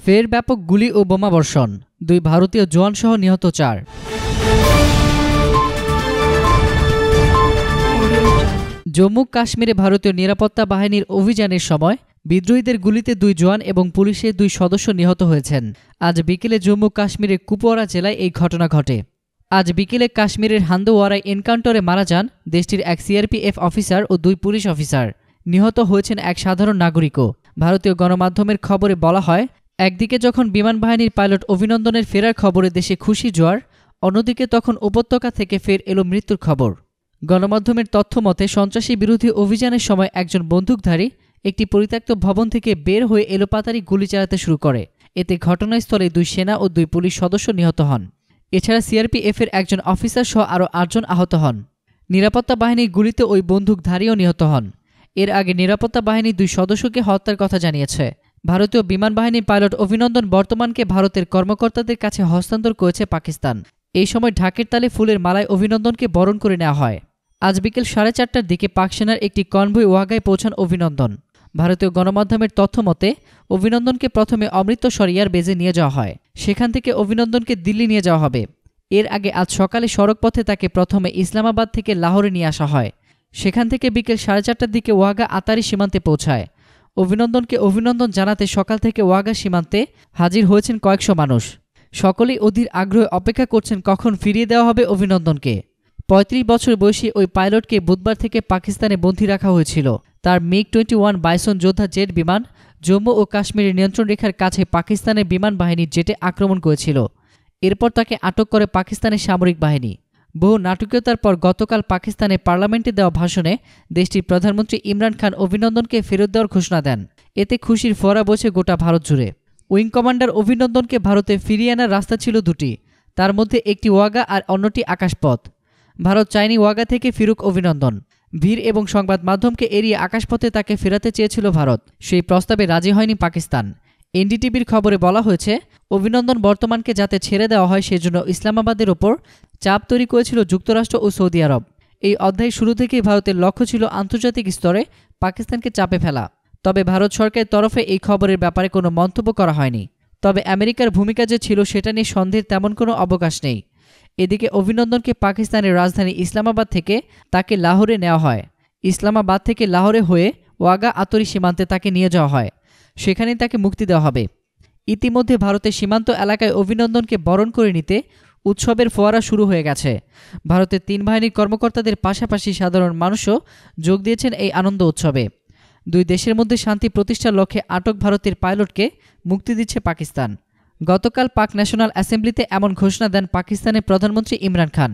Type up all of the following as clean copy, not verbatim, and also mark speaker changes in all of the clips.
Speaker 1: ফের ব্যাপক গুলি ও বোমাবর্ষণ, 2 ভারতীয় জওয়ানসহ নিহত 4। জম্মু কাশ্মীরে ভারতীয় নিরাপত্তা বাহিনীর অভিযানের সময় বিদ্রোহীদের গুলিতে 2 জওয়ান এবং পুলিশের 2 সদস্য নিহত হয়েছেন। আজ বিকেলে জম্মু কাশ্মীরের কুপওয়ারা জেলায় এই ঘটনা ঘটে। আজ বিকেলে কাশ্মীরের হান্দওয়ারায় এনকাউন্টারে মারা যান দেশটির এক সিআরপিএফ অফিসার ও 2 পুলিশ অফিসার। নিহত হয়েছেন এক সাধারণ নাগরিকও। ভারতীয় গণমাধ্যমের খবরে বলা হয়, একদিকে যখন বিমান বাহিনীর পাইলট অভিনন্দনের ফেরার খবরে দেশে খুশি জোয়ার, অন্যদিকে তখন উপত্যকা থেকে ফের এলো মৃত্যুর খবর। গণমাধ্যমের তথ্য মতে সন্ত্রাসী বিরোধী অভিযানের সময় একজন বন্দুকধারী একটি পরিত্যক্ত ভবন থেকে বের হয়ে এলোপাতাড়ি গুলি চালাতে শুরু করে। এতে ঘটনাস্থলে 2 সেনা ও 2 পুলিশ সদস্য নিহত হন। এছাড়া সিআরপিএফের একজন অফিসার সহ আরও 8 জন আহত হন। নিরাপত্তা বাহিনীর গুলিতে ওই বন্দুকধারীও নিহত হন। এর আগে নিরাপত্তা বাহিনীর 2 সদস্যকে হত্যার কথা জানিয়েছে। ভারতীয় বিমান বাহিনীর পাইলট অভিনন্দন বর্তমানকে ভারতের কর্মকর্তাদের কাছে হস্তান্তর করেছে পাকিস্তান। এই সময় ঢাকের তালে ফুলের মালায় অভিনন্দনকে বরণ করে নেওয়া হয়। আজ বিকেল 4:30টার দিকে পাক সেনার একটি কনভয় ওয়াগায় পৌঁছান অভিনন্দন। ভারতীয় গণমাধ্যমের তথ্য মতে অভিনন্দনকে প্রথমে অমৃতসর এয়ার বেজে নিয়ে যাওয়া হয়। সেখান থেকে অভিনন্দনকে দিল্লি নিয়ে যাওয়া হবে। এর আগে আজ সকালে সড়কপথে তাকে প্রথমে ইসলামাবাদ থেকে লাহোরে নিয়ে আসা হয়। সেখান থেকে বিকেল 4:30টার দিকে ওয়াগা আতারি সীমান্তে পৌঁছায়। অভিনন্দনকে অভিনন্দন জানাতে সকাল থেকে ওয়াগা সীমান্তে হাজির হয়েছেন কয়েকশো মানুষ। সকলেই অধীর আগ্রহে অপেক্ষা করছেন কখন ফিরিয়ে দেওয়া হবে অভিনন্দনকে। 35 বছর বয়সী ওই পাইলটকে বুধবার থেকে পাকিস্তানে বন্দী রাখা হয়েছিল। তার MiG-21 বাইসন যোদ্ধা জেট বিমান জম্মু ও কাশ্মীরের নিয়ন্ত্রণ রেখার কাছে পাকিস্তানের বিমান বাহিনীর জেটে আক্রমণ করেছিল। এরপর তাকে আটক করে পাকিস্তানের সামরিক বাহিনী। বহু নাটকীয়তার পর গতকাল পাকিস্তানের পার্লামেন্টে দেওয়া ভাষণে দেশটির প্রধানমন্ত্রী ইমরান খান অভিনন্দনকে ফেরত দেওয়ার ঘোষণা দেন। এতে খুশির ফোয়ারা বইছে গোটা ভারত জুড়ে। উইং কমান্ডার অভিনন্দনকে ভারতে ফিরিয়ে আনার রাস্তা ছিল 2টি, তার মধ্যে একটি ওয়াগা আর অন্যটি আকাশপথ। ভারত চায়নি ওয়াগা থেকে ফিরুক অভিনন্দন। ভিড় এবং সংবাদ মাধ্যমকে এড়িয়ে আকাশপথে তাকে ফেরাতে চেয়েছিল ভারত। সেই প্রস্তাবে রাজি হয়নি পাকিস্তান। এনডিটিভির খবরে বলা হয়েছে, অভিনন্দন বর্তমানকে যাতে ছেড়ে দেওয়া হয় সেজন্য ইসলামাবাদের ওপর চাপ তৈরি করেছিল যুক্তরাষ্ট্র ও সৌদি আরব। এই অধ্যায় শুরু থেকেই ভারতের লক্ষ্য ছিল আন্তর্জাতিক স্তরে পাকিস্তানকে চাপে ফেলা। তবে ভারত সরকারের তরফে এই খবরের ব্যাপারে কোনো মন্তব্য করা হয়নি। তবে আমেরিকার ভূমিকা যে ছিল সেটা নিয়ে সন্দেহের তেমন কোনো অবকাশ নেই। এদিকে অভিনন্দনকে পাকিস্তানের রাজধানী ইসলামাবাদ থেকে তাকে লাহোরে নেওয়া হয়। ইসলামাবাদ থেকে লাহোরে হয়ে ওয়াগা আতরি সীমান্তে তাকে নিয়ে যাওয়া হয়। সেখানেই তাকে মুক্তি দেওয়া হবে। ইতিমধ্যে ভারতের সীমান্ত এলাকায় অভিনন্দনকে বরণ করে নিতে উৎসবের ফোয়ারা শুরু হয়ে গেছে। ভারতের 3 বাহিনীর কর্মকর্তাদের পাশাপাশি সাধারণ মানুষও যোগ দিয়েছেন এই আনন্দ উৎসবে। 2 দেশের মধ্যে শান্তি প্রতিষ্ঠার লক্ষ্যে আটক ভারতের পাইলটকে মুক্তি দিচ্ছে পাকিস্তান। গতকাল পাক ন্যাশনাল অ্যাসেম্বলিতে এমন ঘোষণা দেন পাকিস্তানের প্রধানমন্ত্রী ইমরান খান।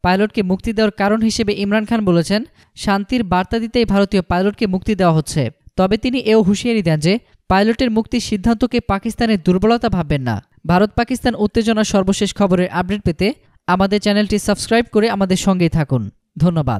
Speaker 1: পাইলটকে মুক্তি দেওয়ার কারণ হিসেবে ইমরান খান বলেছেন, শান্তির বার্তা দিতেই ভারতীয় পাইলটকে মুক্তি দেওয়া হচ্ছে। তবে তিনি এও হুঁশিয়ারি দেন যে পাইলটের মুক্তির সিদ্ধান্তকে পাকিস্তানের দুর্বলতা ভাববেন না। ভারত পাকিস্তান উত্তেজনার সর্বশেষ খবরের আপডেট পেতে আমাদের চ্যানেলটি সাবস্ক্রাইব করে আমাদের সঙ্গেই থাকুন। ধন্যবাদ।